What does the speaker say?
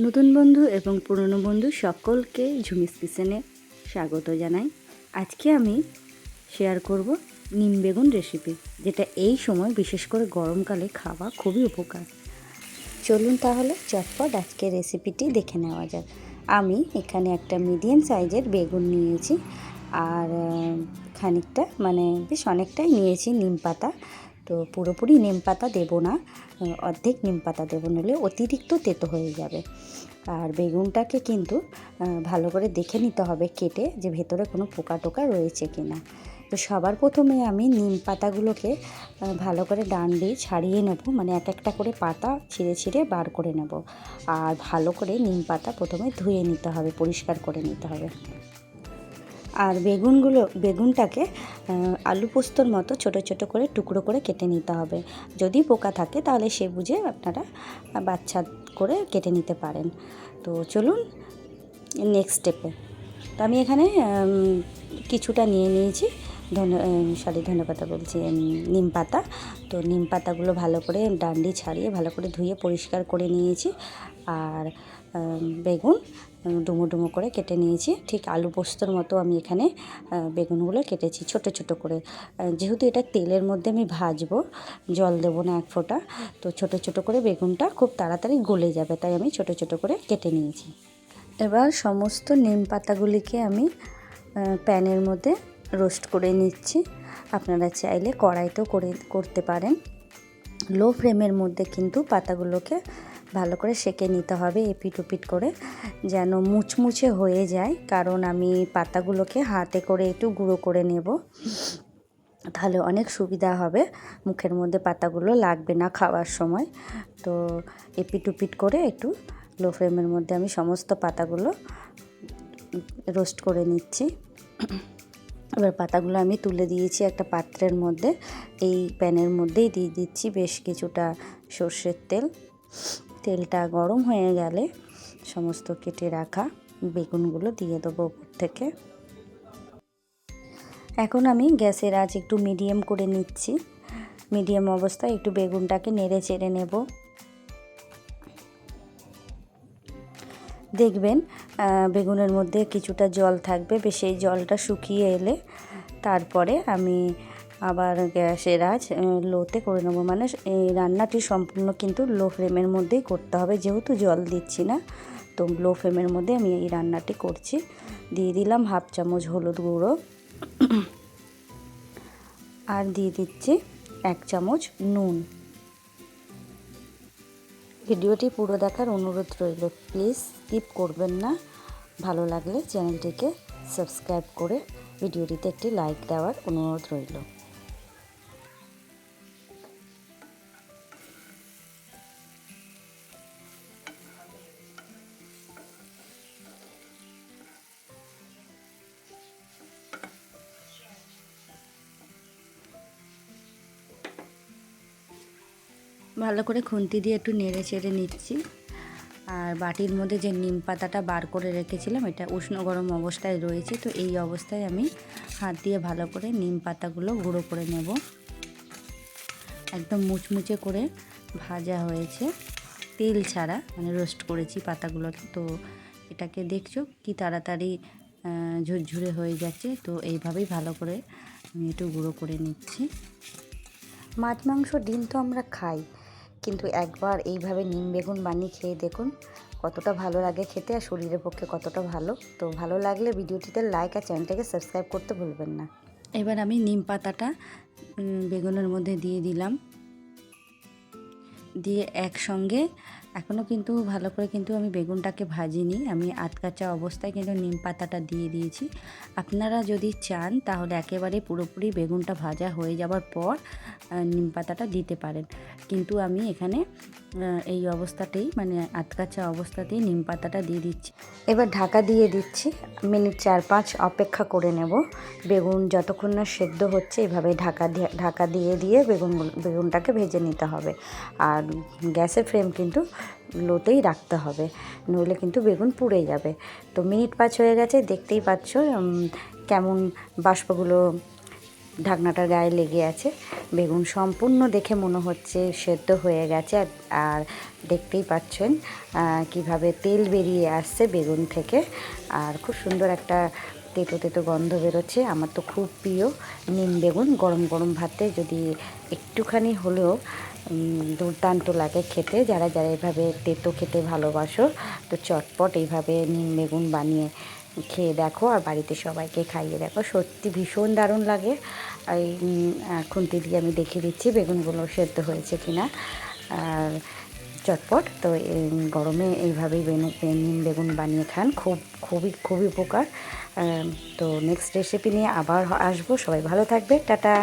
নতুন বন্ধু এবং পুরনো বন্ধু সকলকে ঝুমিস কিচেনে স্বাগত জানাই। আজকে আমি শেয়ার করব নিম বেগুন রেসিপি, যেটা এই সময় বিশেষ করে গরমকালে খাওয়া খুবই উপকার। চলুন তাহলে চটপট আজকে রেসিপিটি দেখে নেওয়া যাক। আমি এখানে একটা মিডিয়াম সাইজের বেগুন নিয়েছি, আর খানিকটা বেশ অনেকটাই নিয়েছি নিম পাতা। তো পুরোপুরি নিম পাতা দেবো না, অর্ধেক নিম পাতা দেবো, নইলে অতিরিক্ত তেতো হয়ে যাবে। আর বেগুনটাকে কিন্তু ভালো করে দেখে নিতে হবে কেটে, যে ভেতরে কোনো পোকা টোকা রয়েছে কি না। তো সবার প্রথমে আমি নিম পাতাগুলোকে ভালো করে ডান দিয়ে ছাড়িয়ে নেব, এক একটা করে পাতা ছিঁড়ে ছিঁড়ে বার করে নেব। আর ভালো করে নিম পাতা প্রথমে ধুয়ে নিতে হবে, পরিষ্কার করে নিতে হবে। আর বেগুনটাকে আলু পোস্তর মতো ছোট ছোট করে টুকরো করে কেটে নিতে হবে। যদি পোকা থাকে তাহলে সে বুঝে আপনারা বাচ্চা করে কেটে নিতে পারেন। তো চলুন নেক্সট স্টেপে। তো আমি এখানে কিছুটা নিয়ে নিয়েছি ধনেপাতা বলছি, নিম পাতা। তো নিম পাতাগুলো ভালো করে ডান্ডি ছাড়িয়ে ভালো করে ধুয়ে পরিষ্কার করে নিয়েছি। আর বেগুন ডুমো ডুমো করে কেটে নিয়েছি, ঠিক আলু পোস্তর মতো আমি এখানে বেগুনগুলো কেটেছি ছোট ছোট করে। যেহেতু এটা তেলের মধ্যে আমি ভাজবো, জল দেবো না এক ফোঁটা, তো ছোট ছোট করে বেগুনটা খুব তাড়াতাড়ি গলে যাবে, তাই আমি ছোট ছোট করে কেটে নিয়েছি। এবার সমস্ত নিম পাতাগুলিকে আমি প্যানের মধ্যে রোস্ট করে নিচ্ছি। আপনারা চাইলে কড়াইতেও করতে পারেন। লো ফ্লেমের মধ্যে কিন্তু পাতাগুলোকে ভালো করে সেঁকে নিতে হবে, এপিট ওপিট করে, যেন মুচমুচে হয়ে যায়। কারণ আমি পাতাগুলোকে হাতে করে একটু গুঁড়ো করে নেব, তাহলে অনেক সুবিধা হবে, মুখের মধ্যে পাতাগুলো লাগবে না খাওয়ার সময়। তো এপিট ওপিট করে একটু লো ফ্লেমের মধ্যে আমি সমস্ত পাতাগুলো রোস্ট করে নিচ্ছি। এবার পাতাগুলো আমি তুলে দিয়েছি একটা পাত্রের মধ্যে। এই প্যানের মধ্যেই দিয়ে দিচ্ছি বেশ কিছুটা সর্ষের তেল। তেলটা গরম হয়ে গেলে সমস্ত কেটে রাখা বেগুনগুলো দিয়ে দেবো উপর থেকে। এখন আমি গ্যাসের আঁচ একটু মিডিয়াম করে নিচ্ছি। মিডিয়াম অবস্থায় একটু বেগুনটাকে নেড়ে চেড়ে নেব। দেখবেন বেগুনের মধ্যে কিছুটা জল থাকবে, সেই জলটা শুকিয়ে এলে তারপরে আমি আবার গ্যাসের আঁচ লোতে করে নেবো। এই রান্নাটি সম্পূর্ণ কিন্তু লো ফ্লেমের মধ্যেই করতে হবে, যেহেতু জল দিচ্ছি না। তো লো ফ্লেমের মধ্যে আমি এই রান্নাটি করছি। দিয়ে দিলাম হাফ চামচ হলুদ গুঁড়ো, আর দিয়ে দিচ্ছি 1 চামচ নুন। ভিডিওটি পুরো দেখার অনুরোধ রইল, প্লিজ স্কিপ করবেন না। ভালো লাগলে চ্যানেলটিকে সাবস্ক্রাইব করে ভিডিওটিতে একটি লাইক দেওয়ার অনুরোধ রইল। ভালো করে খুন্তি দিয়ে একটু নেড়ে চেড়ে নিচ্ছি। আর বাটির মধ্যে যে নিম পাতাটা বার করে রেখেছিলাম, এটা উষ্ণ গরম অবস্থায় রয়েছে। তো এই অবস্থায় আমি হাত দিয়ে ভালো করে নিম পাতাগুলো গুঁড়ো করে নেব। একদম মুচমুচে করে ভাজা হয়েছে, তেল ছাড়া, রোস্ট করেছি পাতাগুলোকে। তো এটাকে দেখছো কি তাড়াতাড়ি ঝুরঝুরে হয়ে যাচ্ছে। তো এইভাবেই ভালো করে আমি একটু গুঁড়ো করে নিচ্ছি। মাছ মাংস ডিম তো আমরা খাই, কিন্তু একবার এইভাবে নিম বেগুন বানিয়ে খেয়ে দেখুন কতটা ভালো লাগে খেতে, আর শরীরের পক্ষে কতটা ভালো। তো ভালো লাগলে ভিডিওটিতে লাইক আর চ্যানেলটাকে সাবস্ক্রাইব করতে ভুলবেন না। এবার আমি নিম পাতাটা বেগুনের মধ্যে দিয়ে দিলাম, দিয়ে একসঙ্গে এখনও কিন্তু ভালো করে কিন্তু আমি বেগুনটাকে ভাজিনি, আমি আধকাচা অবস্থায় কিন্তু নিম পাতাটা দিয়ে দিয়েছি। আপনারা যদি চান তাহলে একেবারে পুরোপুরি বেগুনটা ভাজা হয়ে যাওয়ার পর নিম পাতাটা দিতে পারেন, কিন্তু আমি এখানে এই অবস্থাতেই আধকাচা অবস্থাতেই নিম পাতাটা দিয়ে দিচ্ছি। এবার ঢাকা দিয়ে দিচ্ছি, মিনিট 4-5 অপেক্ষা করে নেব। বেগুন যতক্ষণ না সেদ্ধ হচ্ছে এইভাবে ঢাকা দিয়ে দিয়ে বেগুনটাকে ভেজে নিতে হবে। আর গ্যাসের ফ্লেম কিন্তু লোতেই রাখতে হবে, নইলে কিন্তু বেগুন পুড়ে যাবে। তো মিনিট 5 হয়ে গেছে, দেখতেই পাচ্ছ কেমন বাষ্পগুলো ঢাকনাটার গায়ে লেগে আছে। বেগুন সম্পূর্ণ দেখে মনে হচ্ছে সেদ্ধ হয়ে গেছে, আর দেখতেই পাচ্ছেন কিভাবে তেল বেরিয়ে আসছে বেগুন থেকে, আর খুব সুন্দর একটা তেতো তেতো গন্ধ বেরোচ্ছে। আমার তো খুব প্রিয় নিম বেগুন, গরম গরম ভাতে যদি একটুখানি হলেও দুর্দান্ত লাগে খেতে। যারা যারা এভাবে তেতো খেতে ভালোবাসো তো চটপট এইভাবে নিম বেগুন বানিয়ে খেয়ে দেখো, আর বাড়িতে সবাইকে খাইয়ে দেখো, সত্যি ভীষণ দারুণ লাগে। এই খুন্তি দিয়ে আমি দেখিয়ে দিচ্ছি বেগুনগুলো সেদ্ধ হয়েছে কিনা। আর চটপট তো গরমে এইভাবেই নিম বেগুন বানিয়ে খান, খুবই উপকার। তো নেক্সট রেসিপি নিয়ে আবার আসবো। সবাই ভালো থাকবে, টাটা।